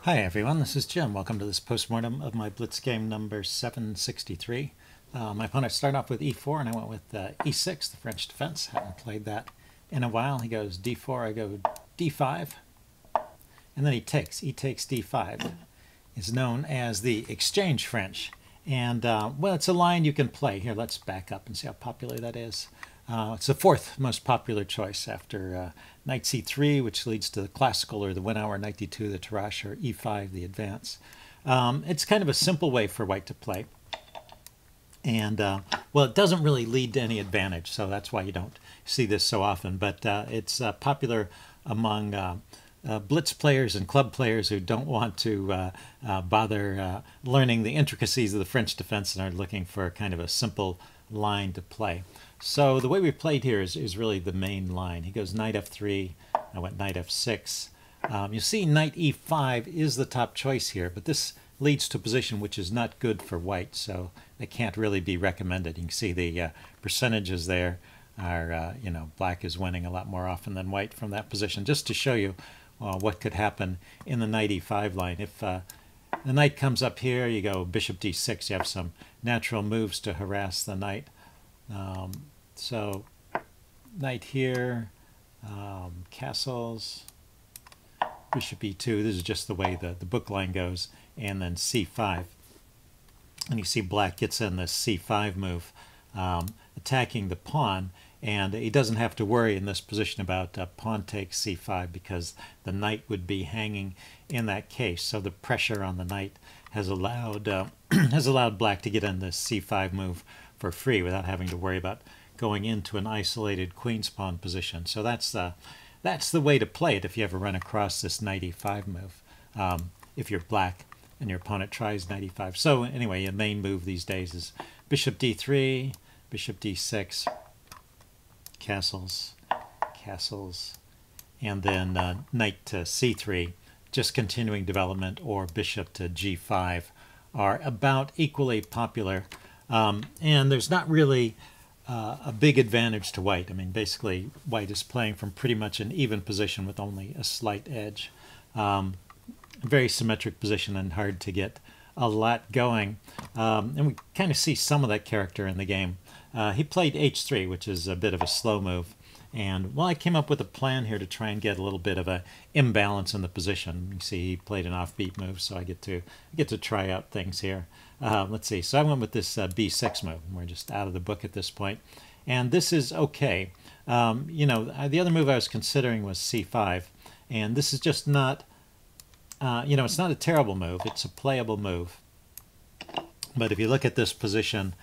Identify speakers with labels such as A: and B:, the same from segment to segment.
A: Hi everyone, this is Jim. Welcome to this postmortem of my Blitz game number 763. My opponent started off with e4 and I went with e6, the French defense. Haven't played that in a while. He goes d4, I go d5, and then he takes. E takes d5 is known as the exchange French. And, well, it's a line you can play. Here, let's back up and see how popular that is. It's the fourth most popular choice after knight c3, which leads to the classical or the win hour, knight d2, the Tarrasch, or e5, the advance. It's kind of a simple way for white to play. And, well, it doesn't really lead to any advantage, so that's why you don't see this so often. But it's popular among Blitz players and club players who don't want to bother learning the intricacies of the French defense and are looking for kind of a simple line to play. So the way we played here is really the main line. He goes knight f3, I went knight f6. You see knight e5 is the top choice here, but this leads to a position which is not good for white, so they can't really be recommended. You can see the percentages there are, black is winning a lot more often than white from that position, just to show you what could happen in the knight e5 line. If the knight comes up here, you go bishop d6, you have some natural moves to harass the knight. So knight here, castles, bishop e2, this is just the way the book line goes, and then c5. And you see black gets in this c5 move, attacking the pawn, and he doesn't have to worry in this position about pawn takes c5 because the knight would be hanging in that case. So the pressure on the knight has allowed has allowed black to get in this c5 move for free without having to worry about going into an isolated queen's pawn position. So that's the way to play it if you ever run across this knight e5 move. If you're black and your opponent tries knight e5. So anyway, your main move these days is bishop d3, bishop d6, castles, and then knight to c3, just continuing development, or bishop to g5 are about equally popular. And there's not really a big advantage to white. I mean, basically, white is playing from pretty much an even position with only a slight edge. Very symmetric position and hard to get a lot going. And we kind of see some of that character in the game. He played h3, which is a bit of a slow move. And, well, I came up with a plan here to try and get a little bit of an imbalance in the position. You see he played an offbeat move, so I get to try out things here. Let's see. So I went with this b6 move. We're just out of the book at this point. And this is okay. The other move I was considering was c5. And this is just not, it's not a terrible move. It's a playable move. But if you look at this position,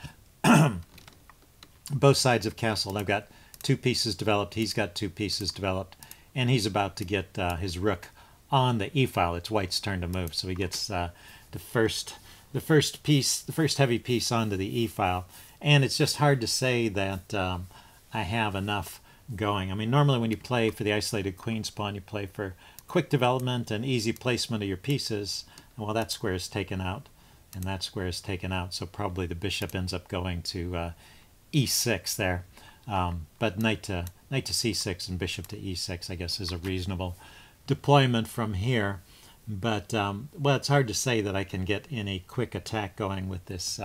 A: both sides of castle, I've got two pieces developed, he's got two pieces developed, and he's about to get his rook on the e-file. It's white's turn to move, so he gets the first heavy piece onto the e-file, and it's just hard to say that I have enough going. I mean, normally when you play for the isolated queen's pawn, you play for quick development and easy placement of your pieces, and well, that square is taken out, and that square is taken out, so probably the bishop ends up going to e6 there. But knight to c6 and bishop to e6, I guess, is a reasonable deployment from here. But, well, it's hard to say that I can get any quick attack going with this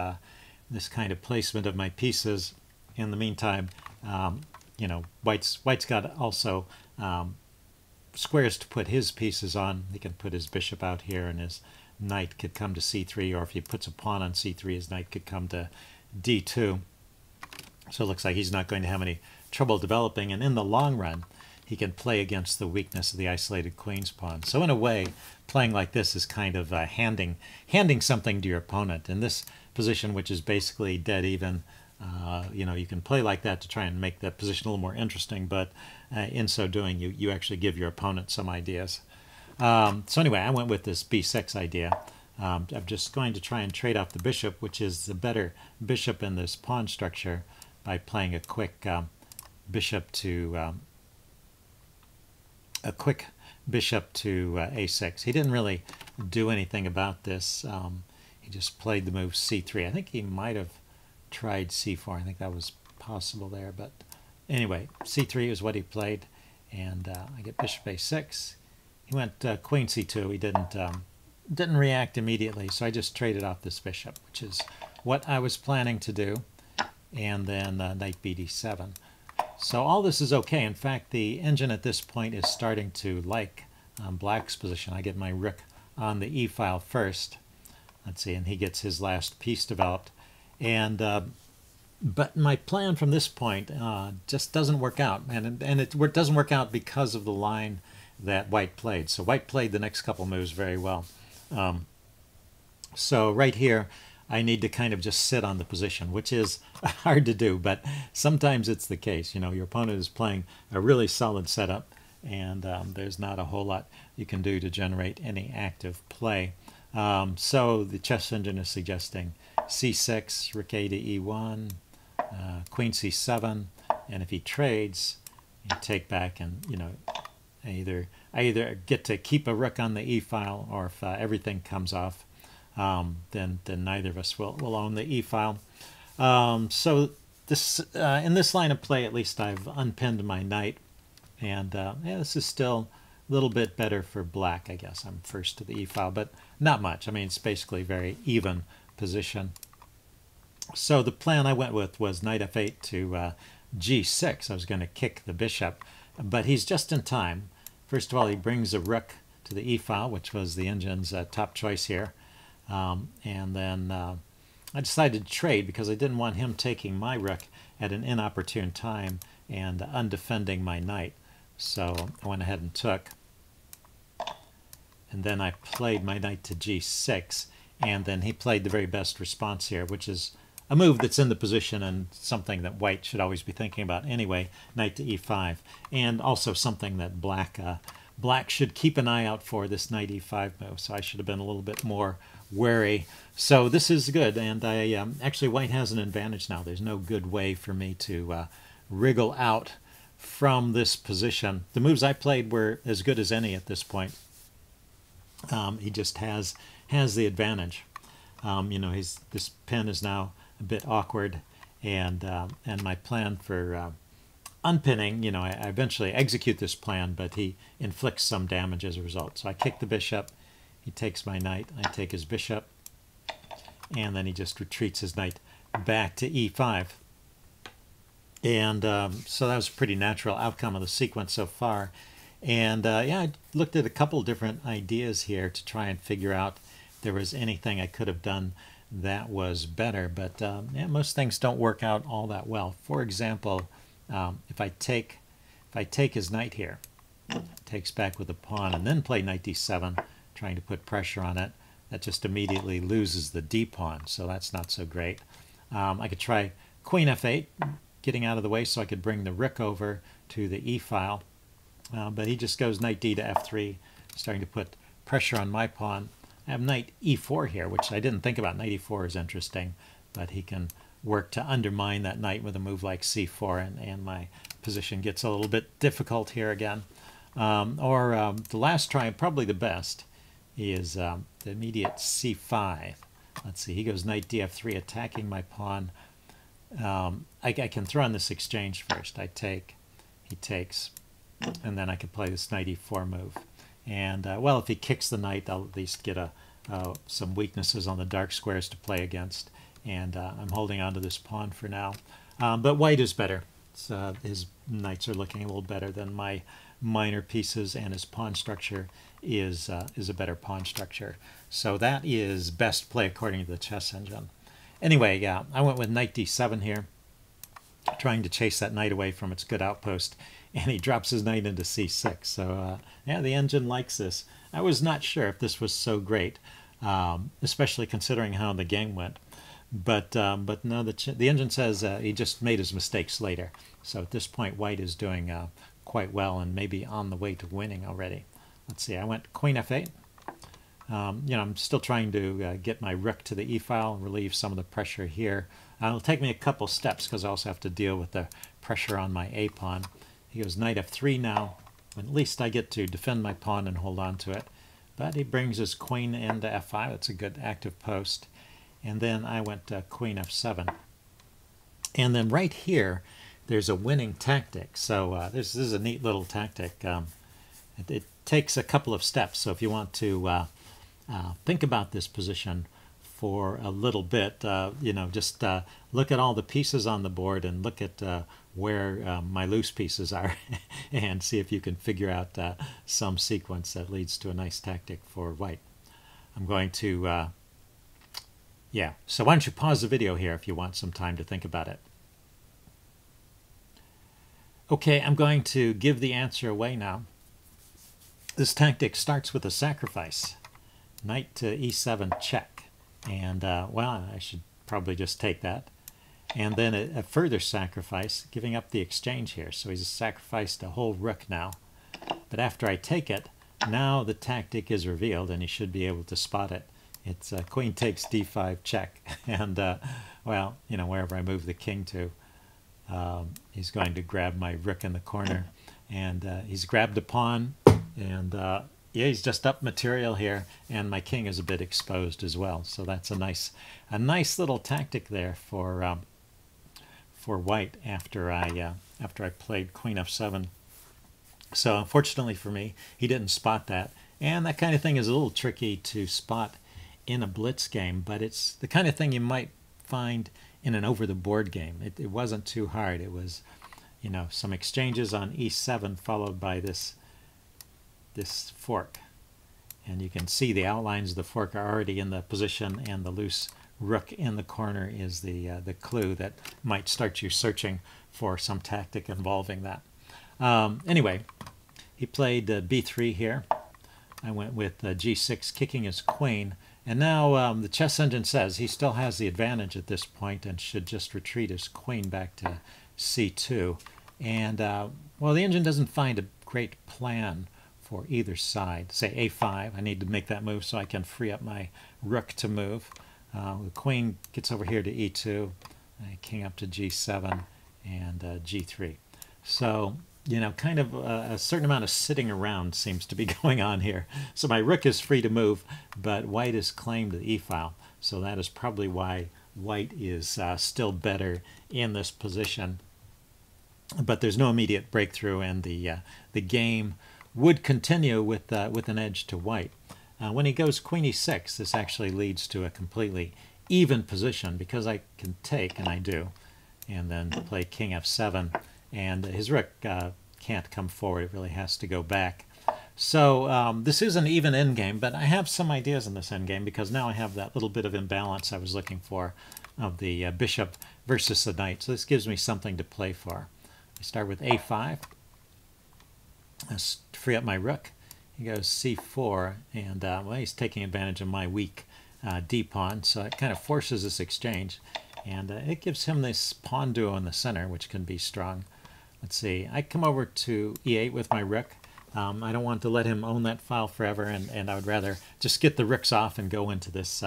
A: this kind of placement of my pieces. In the meantime, white's got also squares to put his pieces on. He can put his bishop out here, and his knight could come to c3, or if he puts a pawn on c3, his knight could come to d2. So it looks like he's not going to have any trouble developing, and in the long run, he can play against the weakness of the isolated queen's pawn. So in a way, playing like this is kind of handing something to your opponent. In this position, which is basically dead even, you can play like that to try and make that position a little more interesting, but in so doing, you actually give your opponent some ideas. So anyway, I went with this b6 idea. I'm just going to try and trade off the bishop, which is the better bishop in this pawn structure, by playing a quick bishop to a6. He didn't really do anything about this. He just played the move c3. I think he might have tried c4. I think that was possible there. But anyway, c3 is what he played, and I get bishop a6. He went queen c2. He didn't didn't react immediately, so I just traded off this bishop, which is what I was planning to do, and then knight bd7. So all this is okay. In fact, the engine at this point is starting to like black's position. I get my rook on the e file first. Let's see, and he gets his last piece developed. And but my plan from this point just doesn't work out, and it doesn't work out because of the line that white played. So white played the next couple moves very well. So right here, I need to kind of just sit on the position, which is hard to do, but sometimes it's the case. You know, your opponent is playing a really solid setup, and there's not a whole lot you can do to generate any active play. So the chess engine is suggesting c6, rook a to e1, queen c7, and if he trades, you take back, and you know, I either get to keep a rook on the e file, or if everything comes off, then neither of us will own the e file. So this in this line of play, at least I've unpinned my knight, and yeah, this is still a little bit better for black, I guess. I'm first to the e file, but not much. I mean, it's basically very even position. So the plan I went with was knight f8 to g6. I was going to kick the bishop, but he's just in time. First of all, he brings a rook to the e file, which was the engine's top choice here. And then I decided to trade because I didn't want him taking my rook at an inopportune time and undefending my knight. So I went ahead and took. And then I played my knight to g6. And then he played the very best response here, which is a move that's in the position and something that white should always be thinking about anyway, knight to e5. And also something that black should keep an eye out for, this knight e5 move. So I should have been a little bit more wary. So this is good, and I actually white has an advantage now. There's no good way for me to wriggle out from this position. The moves I played were as good as any at this point. He just has the advantage. You know, this pin is now a bit awkward, and my plan for unpinning, you know, I eventually execute this plan, but he inflicts some damage as a result. So I kick the bishop, he takes my knight, I take his bishop, and then he just retreats his knight back to e5. And so that was a pretty natural outcome of the sequence so far. And yeah, I looked at a couple different ideas here to try and figure out if there was anything I could have done that was better. But yeah, most things don't work out all that well. For example, if I take his knight here, takes back with a pawn, and then play knight d7, trying to put pressure on it, that just immediately loses the d pawn, so that's not so great. I could try queen f8, getting out of the way so I could bring the rook over to the e file, but he just goes knight d to f3, starting to put pressure on my pawn. I have knight e4 here, which I didn't think about. Knight e4 is interesting, but he can work to undermine that knight with a move like c4, and my position gets a little bit difficult here again. The last try, probably the best, is the immediate c5. Let's see, he goes knight df3, attacking my pawn. I can throw in this exchange first. I take, he takes, and then I can play this knight e4 move. And well, if he kicks the knight, I'll at least get some weaknesses on the dark squares to play against. And I'm holding on to this pawn for now. But white is better. His knights are looking a little better than my minor pieces, and his pawn structure is a better pawn structure. So that is best play according to the chess engine. Anyway, yeah, I went with knight d7 here, trying to chase that knight away from its good outpost, and he drops his knight into c6. So yeah, the engine likes this. I was not sure if this was so great, especially considering how the game went. But no, the engine says he just made his mistakes later. So at this point, white is doing quite well and maybe on the way to winning already. Let's see, I went queen f8. You know, I'm still trying to get my rook to the e file and relieve some of the pressure here. It'll take me a couple steps because I also have to deal with the pressure on my a pawn. He goes knight f3 now. At least I get to defend my pawn and hold on to it. But he brings his queen into f5. That's a good active post. And then I went queen f7. And then right here, there's a winning tactic. So this is a neat little tactic. It takes a couple of steps. So if you want to think about this position for a little bit. You know, just look at all the pieces on the board and look at where my loose pieces are and see if you can figure out some sequence that leads to a nice tactic for white. I'm going to, yeah, so why don't you pause the video here if you want some time to think about it. Okay, I'm going to give the answer away now. This tactic starts with a sacrifice. Knight to e7 check. And, well, I should probably just take that. And then a further sacrifice, giving up the exchange here. So he's sacrificed a whole rook now. But after I take it, now the tactic is revealed, and you should be able to spot it. It's queen takes d5 check. And, well, you know, wherever I move the king to, he's going to grab my rook in the corner. And he's grabbed a pawn. And, yeah, he's just up material here, and my king is a bit exposed as well. So that's a nice little tactic there for white after I played queen f7. So unfortunately for me, he didn't spot that, and that kind of thing is a little tricky to spot in a blitz game, but it's the kind of thing you might find in an over-the-board game. It wasn't too hard. It was, you know, some exchanges on e7 followed by this fork, and you can see the outlines of the fork are already in the position, and the loose rook in the corner is the clue that might start you searching for some tactic involving that. Anyway, he played b3 here. I went with g6, kicking his queen, and now the chess engine says he still has the advantage at this point and should just retreat his queen back to c2. And well, the engine doesn't find a great plan for either side. Say a5, I need to make that move so I can free up my rook to move. The queen gets over here to e2, king up to g7, and g3. So, you know, kind of a certain amount of sitting around seems to be going on here. So my rook is free to move, but white is claimed the e-file. So that is probably why white is still better in this position. But there's no immediate breakthrough, and the game would continue with an edge to white. When he goes queen e6, this actually leads to a completely even position because I can take, and I do, and then play king f7, and his rook can't come forward. It really has to go back. So this is an even endgame, but I have some ideas in this endgame because now I have that little bit of imbalance I was looking for of the bishop versus the knight. So this gives me something to play for. I start with a5. Let's free up my rook. He goes c4, and well, he's taking advantage of my weak d-pawn, so it kind of forces this exchange, and it gives him this pawn duo in the center, which can be strong. Let's see, I come over to e8 with my rook. I don't want to let him own that file forever, and I would rather just get the rooks off and go into this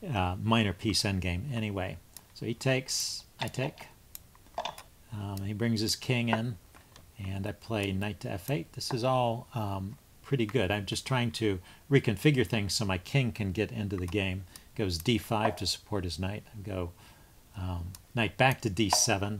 A: minor piece endgame anyway. So he takes, I take. He brings his king in, and I play knight to f8. This is all pretty good. I'm just trying to reconfigure things so my king can get into the game. Goes d5 to support his knight. I go knight back to d7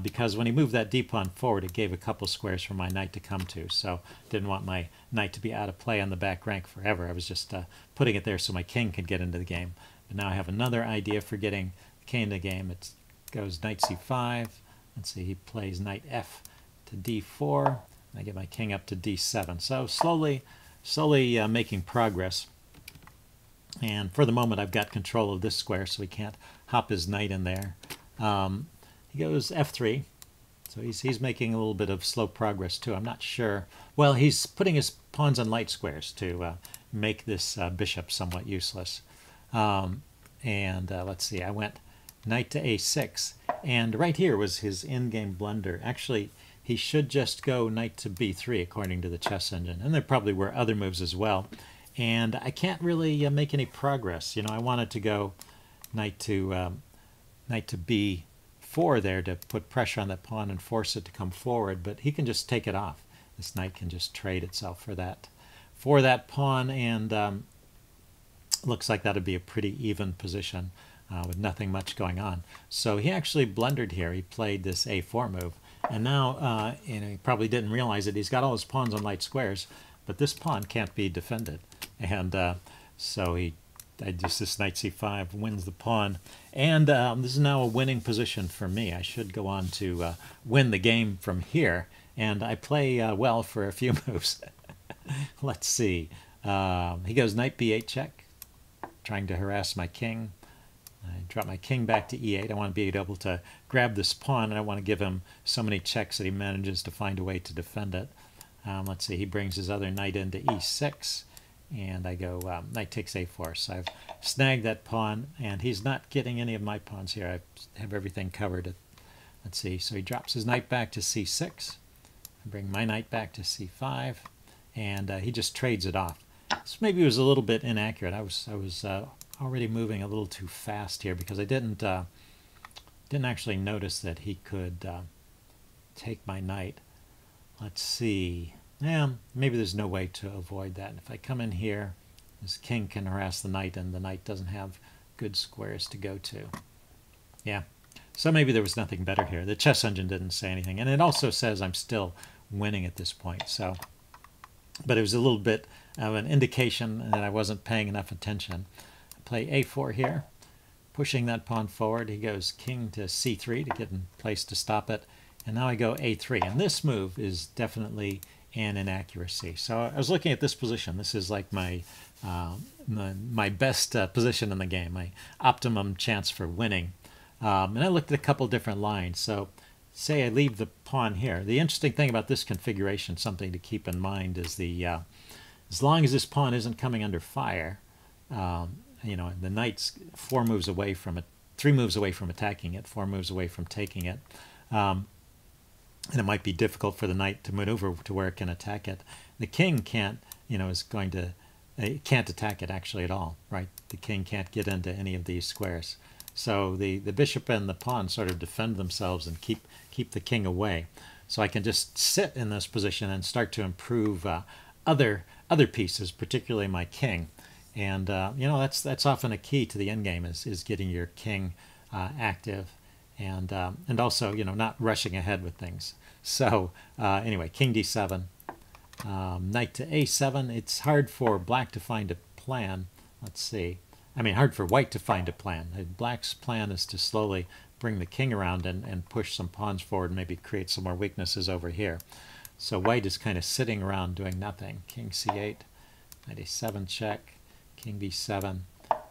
A: because when he moved that d-pawn forward, it gave a couple squares for my knight to come to. So didn't want my knight to be out of play on the back rank forever. I was just putting it there so my king could get into the game. But now I have another idea for getting the king in the game. It goes knight c5. Let's see, he plays knight f to d4. I get my king up to d7. So slowly making progress. And for the moment, I've got control of this square, so he can't hop his knight in there. He goes f3. So he's making a little bit of slow progress, too. I'm not sure. Well, he's putting his pawns on light squares to make this bishop somewhat useless. Let's see, I went knight to a6. And right here was his in-game blunder. Actually, he should just go knight to b3 according to the chess engine, and there probably were other moves as well. And I can't really make any progress. You know, I wanted to go knight to b4 there to put pressure on that pawn and force it to come forward, but he can just take it off. This knight can just trade itself for that pawn, and looks like that would be a pretty even position with nothing much going on. So he actually blundered here. He played this a4 move. And now, you know, he probably didn't realize it. He's got all his pawns on light squares, but this pawn can't be defended. And So I just this knight c5 wins the pawn, and this is now a winning position for me. I should go on to win the game from here, and I play well for a few moves. Let's see. He goes knight b8 check, trying to harass my king. I drop my king back to e8. I want to be able to grab this pawn, and I want to give him so many checks that he manages to find a way to defend it. Let's see, he brings his other knight into e6, and I go knight takes a4. So I've snagged that pawn, and he's not getting any of my pawns here. I have everything covered. Let's see, so he drops his knight back to c6. I bring my knight back to c5, and he just trades it off. So maybe it was a little bit inaccurate. I was already moving a little too fast here because I didn't actually notice that he could take my knight. Let's see. Yeah, maybe there's no way to avoid that. If I come in here, this king can harass the knight, and the knight doesn't have good squares to go to. Yeah, so maybe there was nothing better here. The chess engine didn't say anything, and it also says I'm still winning at this point. So, but it was a little bit of an indication that I wasn't paying enough attention. I play a4 here, pushing that pawn forward. He goes king to c3 to get in place to stop it. And now I go a3, and this move is definitely an inaccuracy. So I was looking at this position. This is like my my best position in the game, my optimum chance for winning. And I looked at a couple different lines. So say I leave the pawn here. The interesting thing about this configuration, something to keep in mind, is the as long as this pawn isn't coming under fire, you know, the knight's 4 moves away from it, 3 moves away from attacking it, 4 moves away from taking it. And it might be difficult for the knight to maneuver to where it can attack it. The king can't, you know, can't attack it actually at all, right? The king can't get into any of these squares. So the bishop and the pawn sort of defend themselves and keep the king away. So I can just sit in this position and start to improve other pieces, particularly my king. And you know, that's often a key to the endgame is getting your king active. And also, you know, not rushing ahead with things. So anyway, king d7, knight to a7. It's hard for black to find a plan. Let's see. I mean, hard for white to find a plan. Black's plan is to slowly bring the king around and push some pawns forward, and maybe create some more weaknesses over here. So white is kind of sitting around doing nothing. King c8, knight a7 check, king b7.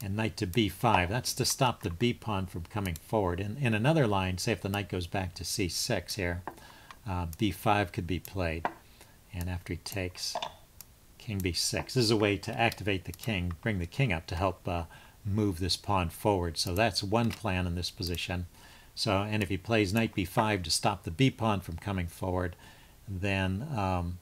A: And knight to b5. That's to stop the b pawn from coming forward. In another line, say if the knight goes back to c6 here, b5 could be played. And after he takes, king b6. This is a way to activate the king, bring the king up to help move this pawn forward. So that's one plan in this position. So, and if he plays knight b5 to stop the b pawn from coming forward, then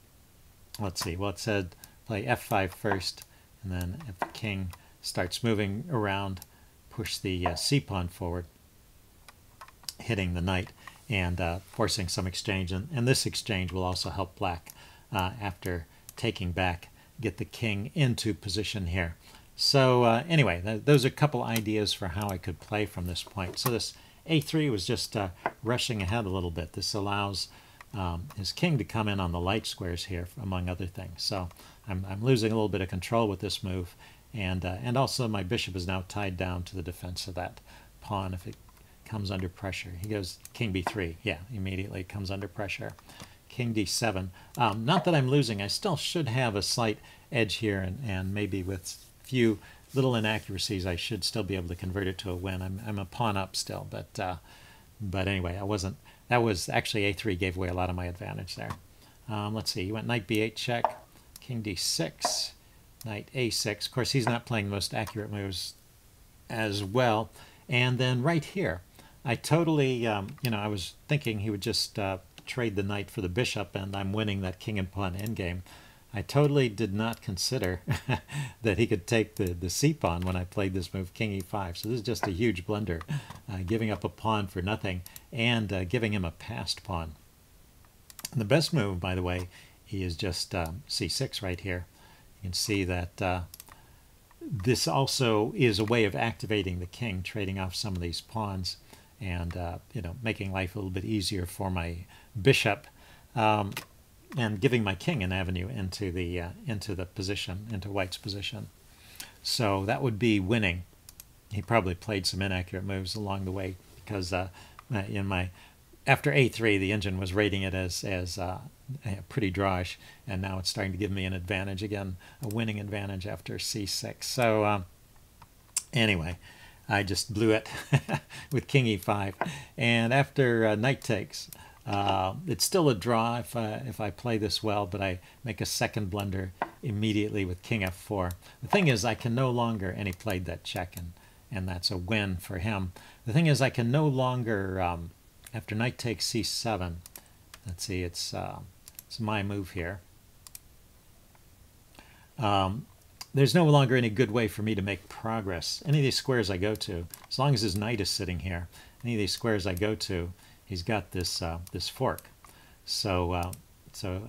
A: let's see. Well, it said play f5 first, and then if the king starts moving around, push the c-pawn forward, hitting the knight and forcing some exchange. And this exchange will also help black after taking back, get the king into position here. So anyway, those are a couple ideas for how I could play from this point. So this a3 was just rushing ahead a little bit. This allows his king to come in on the light squares here, among other things. So I'm losing a little bit of control with this move. And also my bishop is now tied down to the defense of that pawn if it comes under pressure. He goes king b3. Yeah, immediately comes under pressure. King d7. Not that I'm losing. I still should have a slight edge here, and maybe with few little inaccuracies I should still be able to convert it to a win. I'm a pawn up still, but anyway, I wasn't. That was actually a3 gave away a lot of my advantage there. Let's see. He went knight b8 check, king d6. Knight a6. Of course, he's not playing the most accurate moves as well. And then right here, I totally, you know, I was thinking he would just trade the knight for the bishop, and I'm winning that king and pawn endgame. I totally did not consider that he could take the c-pawn when I played this move, king e5. So this is just a huge blunder, giving up a pawn for nothing and giving him a passed pawn. And the best move, by the way, he is just c6 right here. You can see that this also is a way of activating the king, trading off some of these pawns, and you know, making life a little bit easier for my bishop, and giving my king an avenue into the position, into white's position. So that would be winning. He probably played some inaccurate moves along the way because in my after a3 the engine was rating it as pretty drawish, and now it's starting to give me an advantage again, a winning advantage after c6. So anyway, I just blew it with king e5, and after knight takes, it's still a draw if I play this well, but I make a second blunder immediately with king f4. The thing is, I can no longer, and he played that check, and that's a win for him. The thing is, I can no longer, after knight takes c7, let's see, it's my move here. There's no longer any good way for me to make progress. Any of these squares I go to, as long as his knight is sitting here, any of these squares I go to, he's got this this fork. So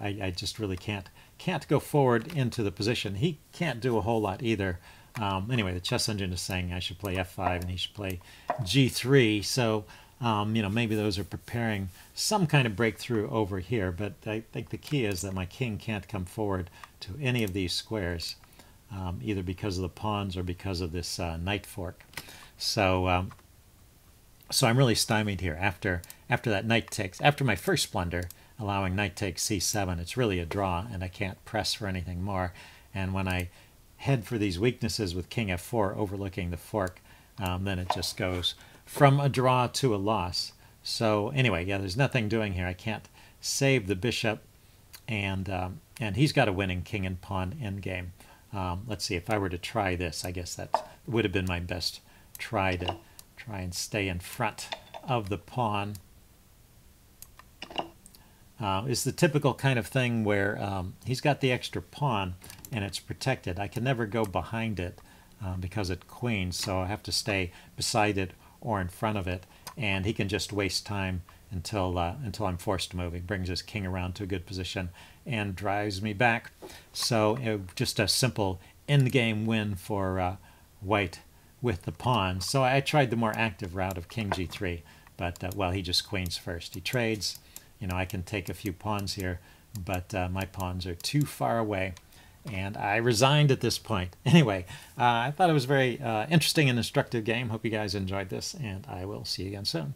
A: I just really can't go forward into the position. He can't do a whole lot either. Anyway, the chess engine is saying I should play f5 and he should play g3. So you know, maybe those are preparing some kind of breakthrough over here. But I think the key is that my king can't come forward to any of these squares, either because of the pawns or because of this knight fork. So so I'm really stymied here. After that knight takes, after my first blunder, allowing knight takes c7, it's really a draw, and I can't press for anything more. And when I head for these weaknesses with king f4 overlooking the fork, then it just goes from a draw to a loss. So anyway, yeah, there's nothing doing here. I can't save the bishop, and he's got a winning king and pawn endgame. Let's see, if I were to try this, I guess that would have been my best try to try and stay in front of the pawn. It's the typical kind of thing where he's got the extra pawn and it's protected. I can never go behind it because it queens, so I have to stay beside it or in front of it, and he can just waste time until I'm forced to move. He brings his king around to a good position and drives me back. So just a simple endgame win for white with the pawn. So I tried the more active route of king g3, but well, he just queens first. He trades. You know, I can take a few pawns here, but my pawns are too far away, and I resigned at this point. Anyway, I thought it was a very interesting and instructive game. Hope you guys enjoyed this, and I will see you again soon.